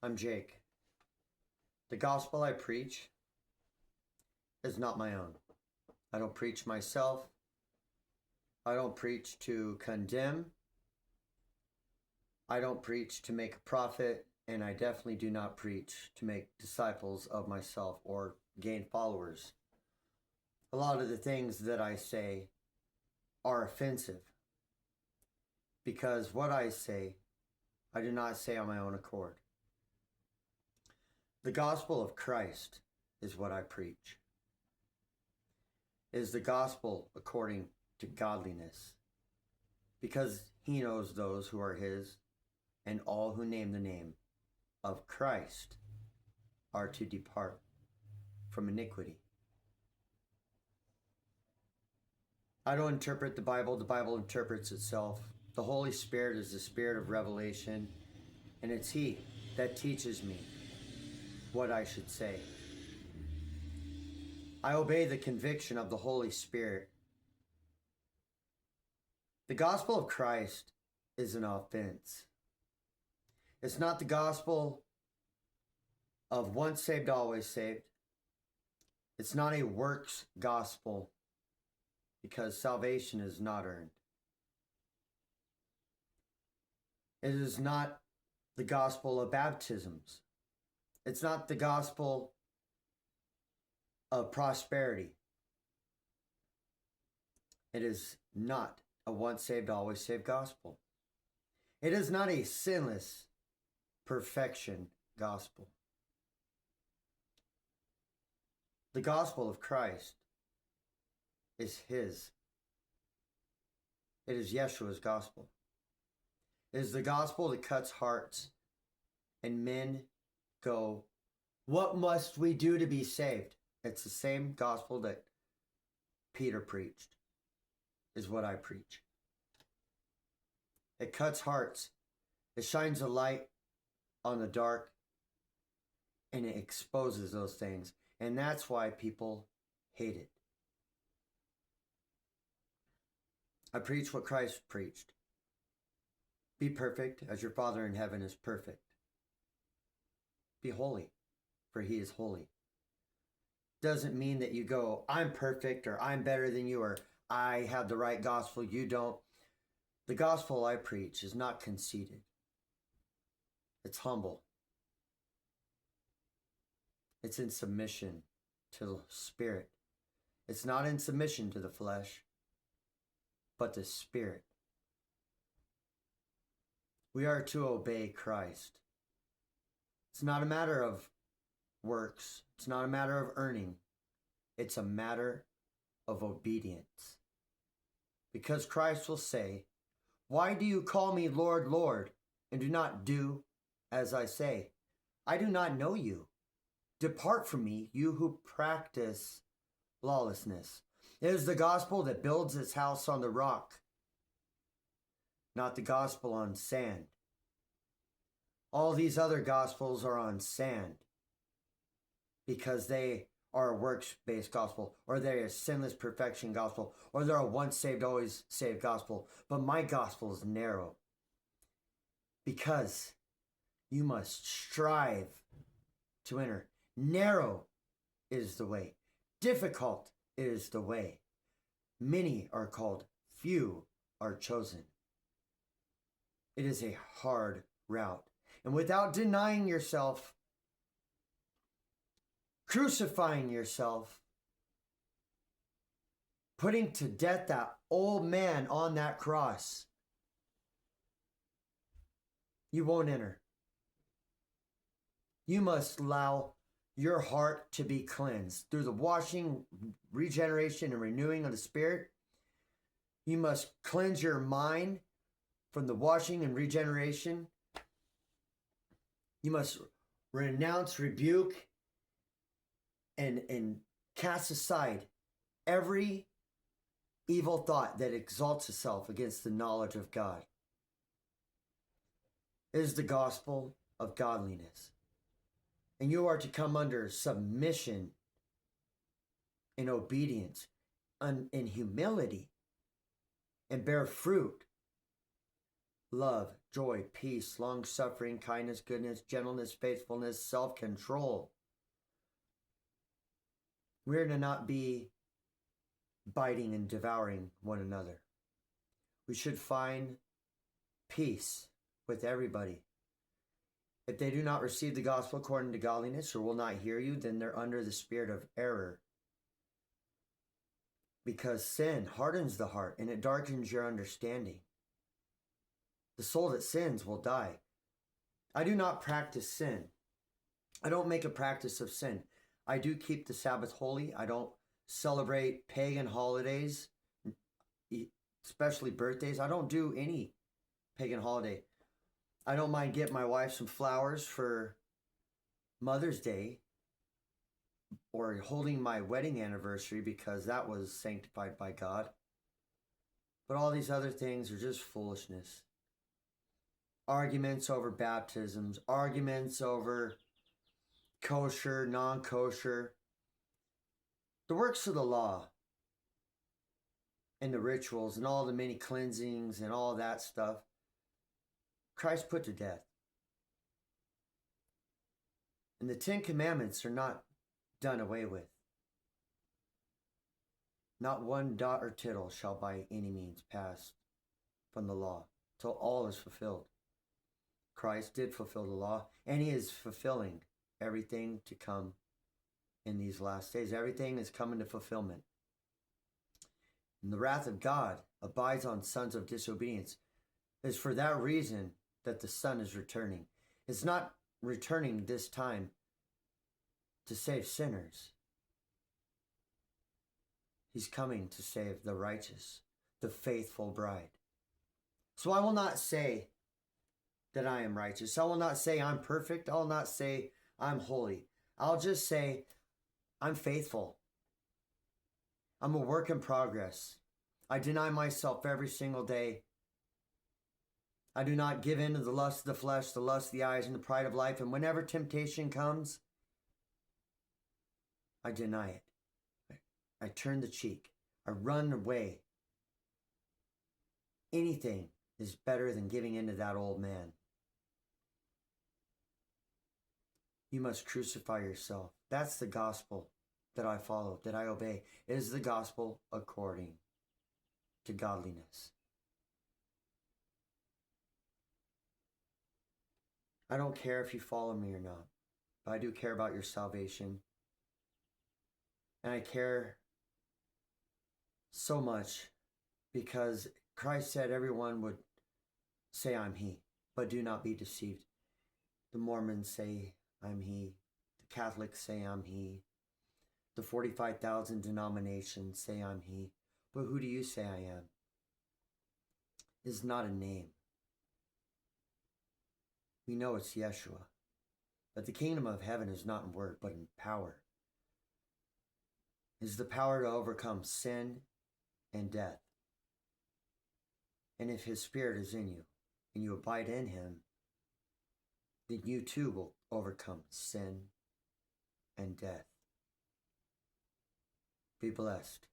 I'm Jake. The gospel I preach is not my own. I don't preach myself. I don't preach to condemn. I don't preach to make a profit, and I definitely do not preach to make disciples of myself or gain followers. A lot of the things that I say are offensive because what I say, I do not say on my own accord. The gospel of Christ is what I preach. It is the gospel according to godliness, because he knows those who are his, and all who name the name of Christ are to depart from iniquity. I don't interpret the Bible interprets itself. The Holy Spirit is the spirit of revelation, and it's he that teaches me what I should say. I obey the conviction of the Holy Spirit. The gospel of Christ is an offense. It's not the gospel of once saved, always saved. It's not a works gospel because salvation is not earned. It is not the gospel of baptisms. It's not the gospel of prosperity. It is not a once saved, always saved gospel. It is not a sinless perfection gospel. The gospel of Christ is his. It is Yeshua's gospel. It is the gospel that cuts hearts, and men go, "What must we do to be saved?" It's the same gospel that Peter preached, is what I preach. It cuts hearts. It shines a light on the dark, and it exposes those things. And that's why people hate it. I preach what Christ preached. Be perfect as your Father in heaven is perfect. Be holy, for he is holy. Doesn't mean that you go, "I'm perfect," or "I'm better than you," or "I have the right gospel, you don't." The gospel I preach is not conceited. It's humble. It's in submission to the Spirit. It's not in submission to the flesh, but the Spirit. We are to obey Christ. It's not a matter of works. It's not a matter of earning. It's a matter of obedience. Because Christ will say, "Why do you call me Lord, Lord, and do not do as I say? I do not know you. Depart from me, you who practice lawlessness." It is the gospel that builds its house on the rock, not the gospel on sand. All these other gospels are on sand because they are a works-based gospel, or they're a sinless perfection gospel, or they're a once saved, always saved gospel. But my gospel is narrow because you must strive to enter. Narrow is the way. Difficult is the way. Many are called, few are chosen. It is a hard route. And without denying yourself, crucifying yourself, putting to death that old man on that cross, you won't enter. You must allow your heart to be cleansed through the washing, regeneration, and renewing of the Spirit. You must cleanse your mind from the washing and regeneration. You must renounce, rebuke, and cast aside every evil thought that exalts itself against the knowledge of God. It is the gospel of godliness. And you are to come under submission in obedience and in humility and bear fruit, love, joy, peace, long-suffering, kindness, goodness, gentleness, faithfulness, self-control. We're to not be biting and devouring one another. We should find peace with everybody. If they do not receive the gospel according to godliness or will not hear you, then they're under the spirit of error. Because sin hardens the heart and it darkens your understanding. The soul that sins will die. I do not practice sin. I don't make a practice of sin. I do keep the Sabbath holy. I don't celebrate pagan holidays, especially birthdays. I don't do any pagan holiday. I don't mind getting my wife some flowers for Mother's Day or holding my wedding anniversary because that was sanctified by God. But all these other things are just foolishness. Arguments over baptisms, arguments over kosher, non-kosher. The works of the law and the rituals and all the many cleansings and all that stuff, Christ put to death. And the 10 Commandments are not done away with. Not one dot or tittle shall by any means pass from the law till all is fulfilled. Christ did fulfill the law, and he is fulfilling everything to come in these last days. Everything is coming to fulfillment. And the wrath of God abides on sons of disobedience. It's for that reason that the Son is returning. It's not returning this time to save sinners. He's coming to save the righteous, the faithful bride. So I will not say that I am righteous. I will not say I'm perfect. I will not say I'm holy. I'll just say I'm faithful. I'm a work in progress. I deny myself every single day. I do not give in to the lust of the flesh, the lust of the eyes, and the pride of life. And whenever temptation comes, I deny it. I turn the cheek. I run away. Anything is better than giving in to that old man. You must crucify yourself. That's the gospel that I follow, that I obey. It is the gospel according to godliness. I don't care if you follow me or not, but I do care about your salvation. And I care so much because Christ said everyone would say I'm he, but do not be deceived. The Mormons say I'm he. The Catholics say I'm he. The 45,000 denominations say I'm he. But who do you say I am? It's not a name. We know it's Yeshua. But the kingdom of heaven is not in word, but in power. It is the power to overcome sin and death. And if his spirit is in you, and you abide in him, then you too will overcome sin and death. Be blessed.